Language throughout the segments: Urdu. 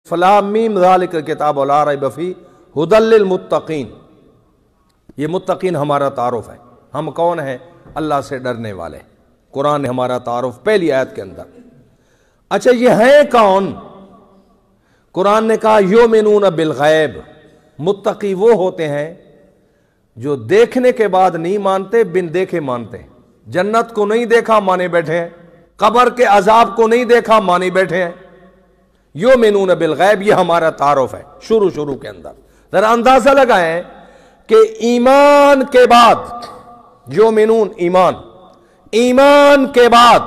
فلام میم ذالک الکتاب لا ریب فیہ ھدی للمتقین، یہ متقین ہمارا تعارف ہے۔ ہم کون ہیں؟ اللہ سے ڈرنے والے۔ قرآن نے ہمارا تعارف پہلی آیت کے اندر۔ اچھا یہ ہیں کون؟ قرآن نے کہا یؤمنون بالغیب، متقی وہ ہوتے ہیں جو دیکھنے کے بعد نہیں مانتے، بن دیکھے مانتے۔ جنت کو نہیں دیکھا مانے بیٹھے ہیں، قبر کے عذاب کو نہیں دیکھا مانے بیٹھے ہیں۔ یؤمنون بالغیب، یہ ہمارا تعارف ہے شروع کے اندر۔ ذرا اندازہ لگائیں کہ ایمان کے بعد یؤمنون ایمان کے بعد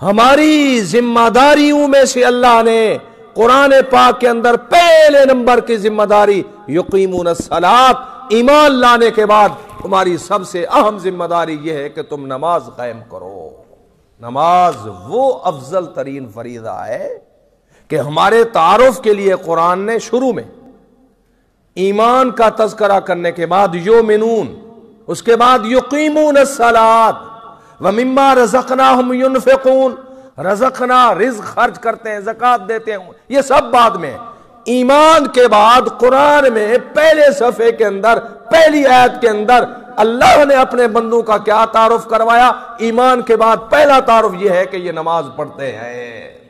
ہماری ذمہ داریوں میں سے اللہ نے قرآن پاک کے اندر پہلے نمبر کی ذمہ داری یقیمون الصلاۃ، ایمان لانے کے بعد تمہاری سب سے اہم ذمہ داری یہ ہے کہ تم نماز قائم کرو۔ نماز وہ افضل ترین فریضہ ہے کہ ہمارے تعارف کے لیے قرآن نے شروع میں ایمان کا تذکرہ کرنے کے بعد یؤمنون، اس کے بعد یقیمون الصلاۃ ومما رزقناہم ینفقون، رزقنا رزق خرچ کرتے ہیں، زکوٰۃ دیتے ہیں، یہ سب بعد میں۔ ایمان کے بعد قرآن میں پہلے صفحے کے اندر پہلی آیت کے اندر اللہ نے اپنے بندوں کا کیا تعارف کروایا؟ ایمان کے بعد پہلا تعارف یہ ہے کہ یہ نماز پڑھتے ہیں۔